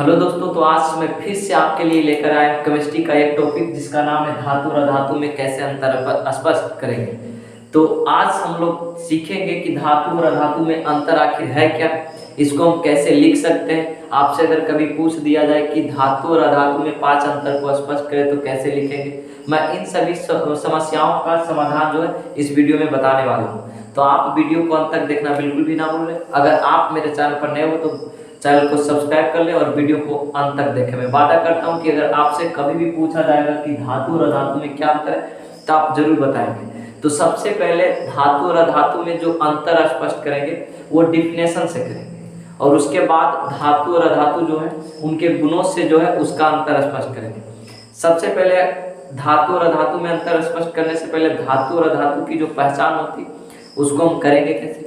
Hello दोस्तों, तो आज मैं फिर से आपके लिए लेकर आया केमिस्ट्री का एक टॉपिक जिसका नाम है धातु और अधातु में कैसे अंतर स्पष्ट करेंगे। तो आज हम लोग सीखेंगे कि धातु और अधातु में अंतर आखिर है क्या, इसको हम कैसे लिख सकते हैं। आपसे अगर कभी पूछ दिया जाए कि धातु और अधातु में 5 अंतर को स्पष्ट करें तो कैसे लिखेंगे, मैं इन सभी समस्याओं का समाधान जो है इस वीडियो में बताने वाला हूँ। तो आप वीडियो को अंत तक देखना बिल्कुल भी ना भूलें। अगर आप मेरे चैनल पर नए हो तो चैनल को सब्सक्राइब कर ले और वीडियो को अंत तक देखें। मैं वादा करता हूं कि अगर आपसे कभी भी पूछा जाएगा कि धातु और अधातु में क्या अंतर है तो आप जरूर बताएंगे। तो सबसे पहले धातु और अधातु में जो अंतर स्पष्ट करेंगे वो डिफिनेशन से करेंगे, और उसके बाद धातु और अधातु जो है उनके गुणों से जो है उसका अंतर स्पष्ट करेंगे। सबसे पहले धातु और अधातु में अंतर स्पष्ट करने से पहले धातु और अधातु की जो पहचान होती उसको हम करेंगे कैसे।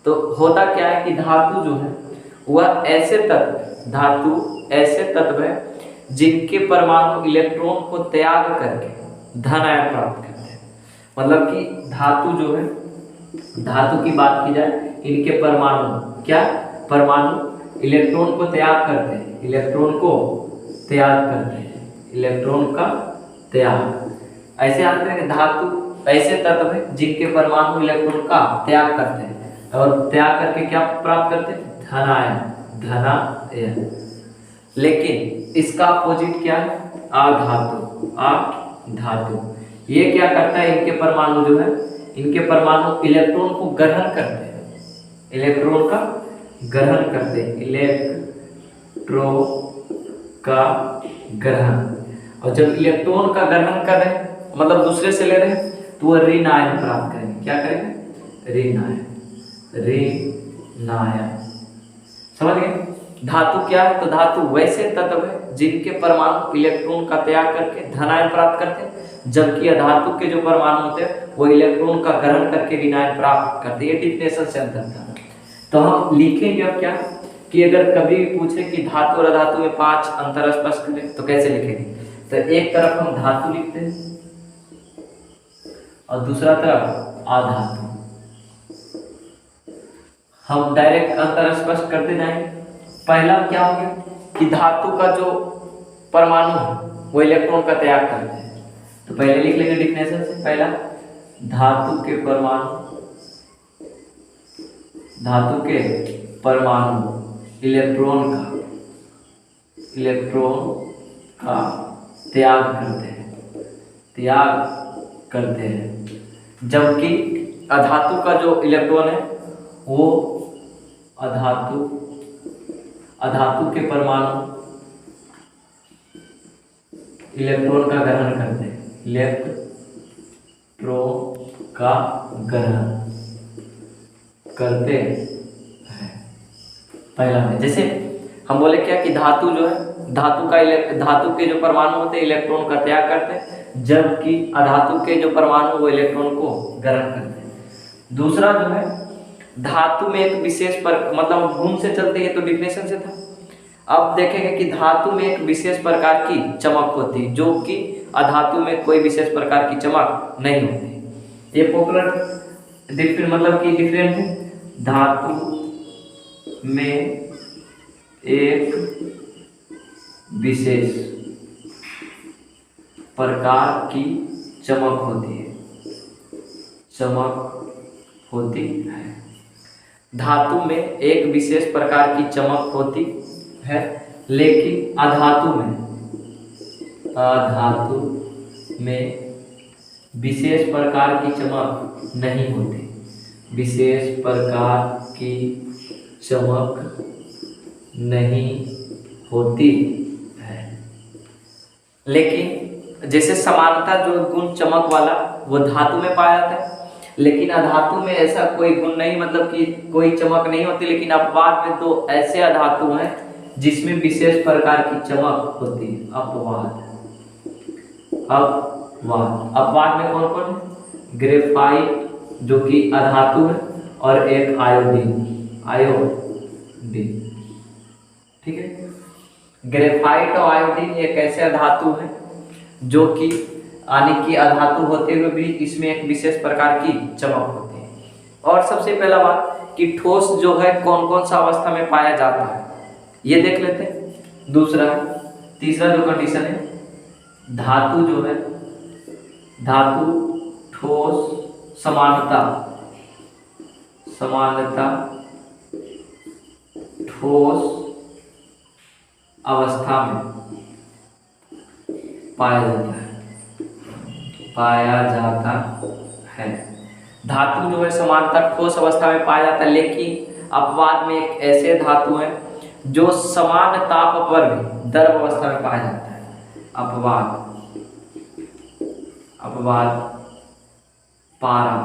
तो होता क्या है कि धातु जो है वह ऐसे तत्व धातु ऐसे तत्व है जिनके परमाणु इलेक्ट्रॉन को त्याग करके धन आयन प्राप्त करते हैं। मतलब कि धातु जो है, धातु की बात की जाए, इनके परमाणु इलेक्ट्रॉन को त्याग करते हैं, इलेक्ट्रॉन का त्याग ऐसे आते हैं। धातु ऐसे तत्व है जिनके परमाणु इलेक्ट्रॉन का त्याग करते हैं और त्याग करके क्या प्राप्त करते हैं, धनायन। लेकिन इसका अपोजिट क्या है, अधातु। ये क्या करता है, इनके परमाणु जो है, इनके परमाणु इलेक्ट्रॉन को ग्रहण करते हैं, इलेक्ट्रॉन का ग्रहण। और जब इलेक्ट्रॉन का ग्रहण कर रहे हैं मतलब दूसरे से ले रहे हैं तो वह ऋण आयन प्राप्त करेंगे। क्या करेंगे, ऋण आयन। समझ गए। धातु क्या है, तो धातु वैसे तत्व है जिनके परमाणु इलेक्ट्रॉन का त्याग करके धनायन प्राप्त करते हैं, जबकि अधातु के जो परमाणु होते हैं वो इलेक्ट्रॉन का ग्रहण करके ऋणायन प्राप्त करते हैं। ये डिफिनेशन से अंतर था। तो हम लिखेंगे अब क्या कि अगर कभी भी पूछे कि धातु और अधातु में 5 अंतर स्पष्ट करें तो कैसे लिखेंगे। तो एक तरफ हम धातु लिखते हैं और दूसरा तरफ अधातु। हम डायरेक्ट अंतर स्पष्ट करते जाएंगे। पहला क्या हो गया कि धातु का जो परमाणु है वो इलेक्ट्रॉन का त्याग करते हैं। तो पहले लिख लेंगे डिफिनेशन से। पहला, धातु के परमाणु इलेक्ट्रॉन का त्याग करते हैं, जबकि अधातु का जो इलेक्ट्रॉन है वो अधातु के परमाणु इलेक्ट्रॉन का ग्रहण करते हैं, पहला में जैसे हम बोले क्या कि धातु जो है, धातु के जो परमाणु होते हैं इलेक्ट्रॉन का त्याग करते हैं, जबकि अधातु के जो परमाणु वो इलेक्ट्रॉन को ग्रहण करते हैं। दूसरा जो है, धातु में एक विशेष मतलब गुण से चलते हैं, तो डिफिनेशन से था। अब देखेंगे कि धातु में एक विशेष प्रकार की चमक होती है, जो कि अधातु में कोई विशेष प्रकार की चमक नहीं होती। ये पॉपुलर मतलब कि डिफरेंट है। धातु में एक विशेष प्रकार की चमक होती है। धातु में एक विशेष प्रकार की चमक होती है, लेकिन अधातु में विशेष प्रकार की चमक नहीं होती। विशेष प्रकार की चमक नहीं होती है। लेकिन जैसे समानता जो गुण चमक वाला वो धातु में पाया जाता है, लेकिन अधातु में ऐसा कोई गुण नहीं, मतलब कि कोई चमक नहीं होती। लेकिन अपवाद में 2 ऐसे अधातु हैं जिसमें विशेष प्रकार की चमक होती है। अपवाद में कौन कौन है, ग्रेफाइट जो कि अधातु है, और एक आयोडीन। ठीक है। ग्रेफाइट और आयोडीन एक ऐसे धातु है जो कि यानी कि अधातु होते हुए भी इसमें एक विशेष प्रकार की चमक होती है। और सबसे पहला बात कि ठोस जो है कौन कौन सा अवस्था में पाया जाता है ये देख लेते हैं। दूसरा, तीसरा जो कंडीशन है, धातु जो है, धातु ठोस समानता, समानता ठोस अवस्था में पाया जाता है, पाया जाता है। धातु जो है समानता ठोस अवस्था में पाया जाता है, लेकिन अपवाद में एक ऐसे धातु हैं जो समान ताप पर भी द्रव अवस्था में पाया जाता है। अपवाद, अपवाद पारा,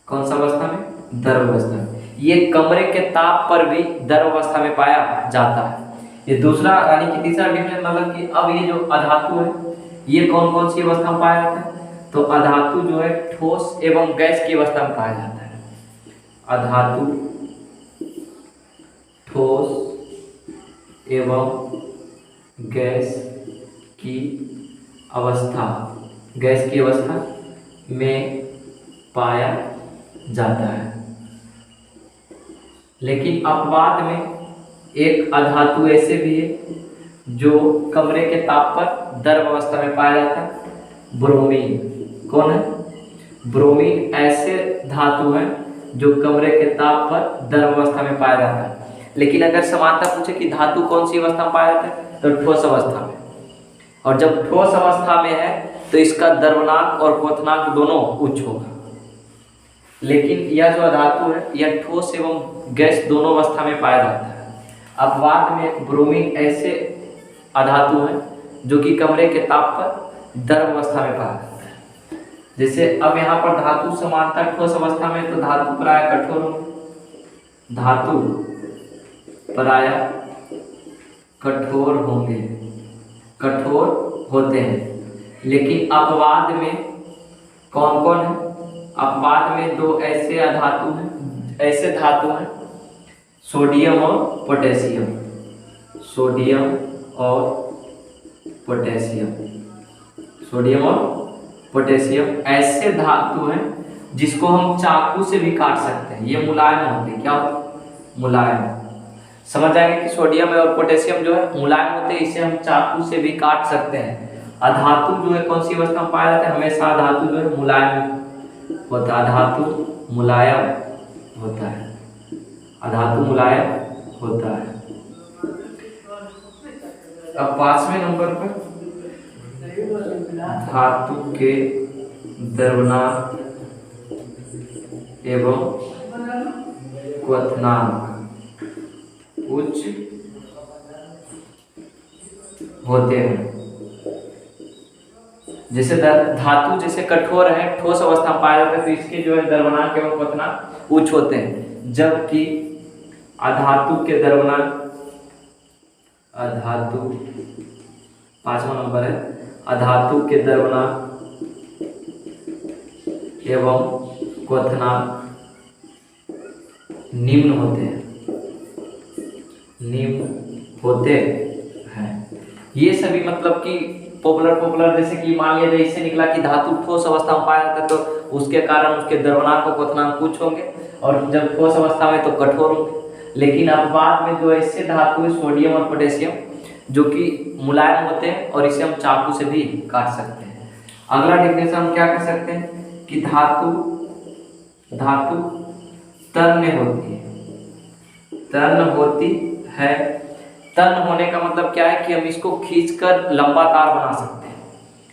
कौन सा अवस्था में? द्रव अवस्था में। ये कमरे के ताप पर भी द्रव अवस्था में पाया जाता है। ये दूसरा यानी कि तीसरा डिफरेंस, मतलब कि अब ये जो अधातु है ये कौन कौन सी अवस्था में पाया जाता है? तो अधातु जो है ठोस एवं गैस की अवस्था में पाया जाता है। अधातु ठोस एवं गैस की अवस्था, गैस की अवस्था में पाया जाता है। लेकिन अपवाद में एक अधातु ऐसे भी है जो कमरे के ताप पर द्रव अवस्था में पाया जाता है। ब्रोमीन, कौन है? ब्रोमीन ऐसे धातु है जो कमरे के ताप पर द्रव अवस्था में पाया जाता है। लेकिन अगर समानता पूछे कि धातु कौन सी अवस्था में पाया जाता है, तो ठोस अवस्था में। और जब ठोस अवस्था में है तो इसका द्रवनांक और क्वथनांक दोनों उच्च होगा। लेकिन यह जो अधातु है यह ठोस एवं गैस दोनों अवस्था में पाया जाता है। अपवाद में ब्रोमीन ऐसे अधातु हैं जो कि कमरे के ताप पर द्रव अवस्था में पाया जाता है। जैसे अब यहाँ पर धातु समानता ठोस अवस्था में, तो धातु प्राय कठोर होंगे, धातु प्राय कठोर होंगे, कठोर होते हैं। लेकिन अपवाद में कौन कौन है? अपवाद में दो ऐसे अधातु हैं, ऐसे धातु हैं, सोडियम और पोटेशियम, सोडियम और पोटेशियम, सोडियम और पोटेशियम ऐसे धातु हैं जिसको हम चाकू से भी काट सकते हैं। ये मुलायम होते हैं। क्या होते हैं? मुलायम। समझ जाएंगे कि सोडियम और पोटेशियम जो है मुलायम होते हैं, इसे हम चाकू से भी काट सकते हैं। अधातु जो है कौन सी अवस्था में पाया जाता है? हमेशा धातु जो है मुलायम होता है, धातु मुलायम होता है, अधातु मुलायम होता है। अब 5वें नंबर पर धातु के द्रवनांक एवं क्वथनांक उच्च होते हैं। जैसे धातु जैसे कठोर है, ठोस अवस्था में पाया जाता है, तो इसके जो है द्रवनांक एवं क्वथनांक उच्च होते हैं। जबकि अधातु के द्रवनांक, अधातु 5वां नंबर है, अधातु के द्रवनांक एवं क्वथनांक निम्न होते हैं, निम्न होते हैं। ये सभी मतलब कि पॉपुलर जैसे कि मान लिया जाए इससे निकला कि धातु ठोस अवस्था में पाया जाता है, तो उसके कारण उसके द्रवनांक और क्वथनांक उच्च होंगे, और जब ठोस अवस्था में तो कठोर होंगे। लेकिन अपवाद में जो ऐसे धातु है सोडियम और पोटेशियम जो कि मुलायम होते हैं और इसे हम चाकू से भी काट सकते हैं। अगला डेफिनेशन हम क्या कर सकते हैं कि धातु तन्य होती है, तन्य होती है। तन्य होने का मतलब क्या है कि हम इसको खींचकर लंबा तार बना सकते हैं,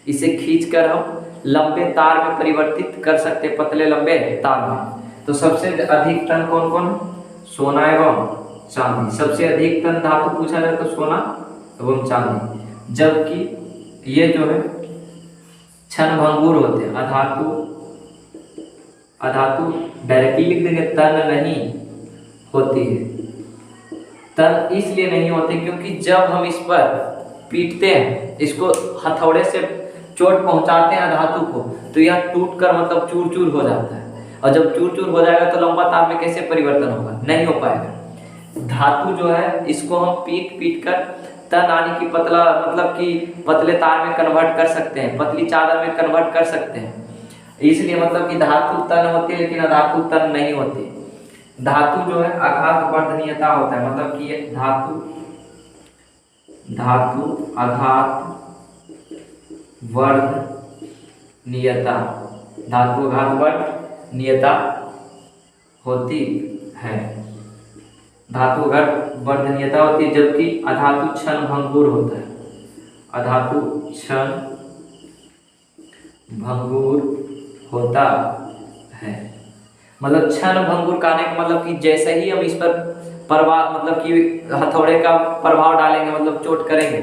इसे खींचकर हम लंबे तार में परिवर्तित कर सकते हैं, पतले लंबे तार में। तो सबसे अधिक टन कौन कौन है? सोना एवं चांदी। सबसे अधिक टन धातु पूछा जाए तो सोना एवं चांदी। जबकि ये जो है क्षणभंगुर होते हैं। अधातु डायरेक्टली लिख देंगे, तन नहीं होती है। तन इसलिए नहीं होते क्योंकि जब हम इस पर पीटते हैं, इसको हथौड़े से चोट पहुंचाते हैं धातु को, तो यह टूटकर मतलब चूर चूर हो जाता है। और जब चूर चूर हो जाएगा तो लंबा तार में कैसे परिवर्तन होगा? नहीं हो पाएगा। धातु जो है इसको हम पीट कर तन यानी कि पतला मतलब कि पतले तार में कन्वर्ट कर सकते हैं, पतली चादर में कन्वर्ट कर सकते हैं। इसलिए मतलब कि धातु तन होती है लेकिन अधातु तन नहीं होती। धातु जो है आघात वर्धनीयता होता है, मतलब कि धातु धातु आघात वर्णनीयता, धातु आघात वर्णनीयता होती है, धातु आघात वर्णनीयता होती है, जबकि अधातु क्षण भंगुर होता है, अधातु क्षण भंगुर होता है। मतलब क्षण भंगुर कहने का मतलब कि जैसे ही हम इस पर प्रभाव मतलब कि हथौड़े का प्रभाव डालेंगे, मतलब चोट करेंगे,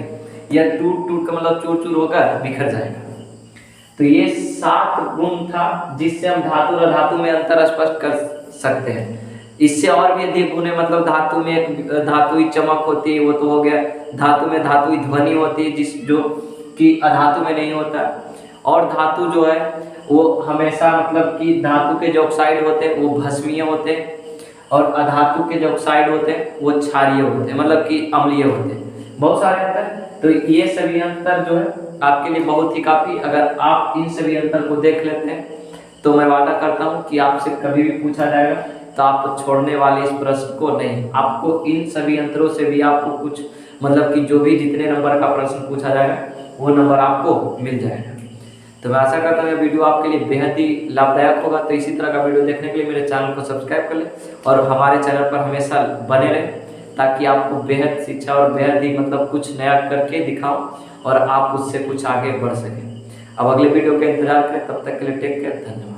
या टूट टूट कर मतलब चूर चूर होकर बिखर जाएगा। तो ये 7 गुण था जिससे हम धातु और अधातु में अंतर स्पष्ट कर सकते हैं। इससे और भी अधिक गुण है, मतलब धातु में एक धातुई चमक होती है, वो तो हो गया। धातु में धातुई ध्वनि होती है जो कि अधातु में नहीं होता। और धातु जो है वो हमेशा मतलब कि धातु के जो ऑक्साइड होते हैं वो भस्मीय होते हैं, और अधातु के जो ऑक्साइड होते हैं वो क्षारीय होते हैं, मतलब कि अम्लीय होते हैं। बहुत सारे अंतर। तो ये सभी अंतर जो है आपके लिए बहुत ही काफ़ी, अगर आप इन सभी अंतर को देख लेते हैं तो मैं वादा करता हूँ कि आपसे कभी भी पूछा जाएगा तो आप छोड़ने वाले इस प्रश्न को नहीं। आपको इन सभी अंतरों से भी आपको कुछ मतलब कि जो भी जितने नंबर का प्रश्न पूछा जाएगा वो नंबर आपको मिल जाएगा। तो मैं आशा करता हूँ ये वीडियो आपके लिए बेहद ही लाभदायक होगा। तो इसी तरह का वीडियो देखने के लिए मेरे चैनल को सब्सक्राइब कर लें और हमारे चैनल पर हमेशा बने रहें, ताकि आपको बेहद शिक्षा और बेहद ही मतलब कुछ नया करके दिखाऊं और आप उससे कुछ आगे बढ़ सकें। अब अगले वीडियो का इंतजार करें, तब तक के लिए टेक केयर, धन्यवाद।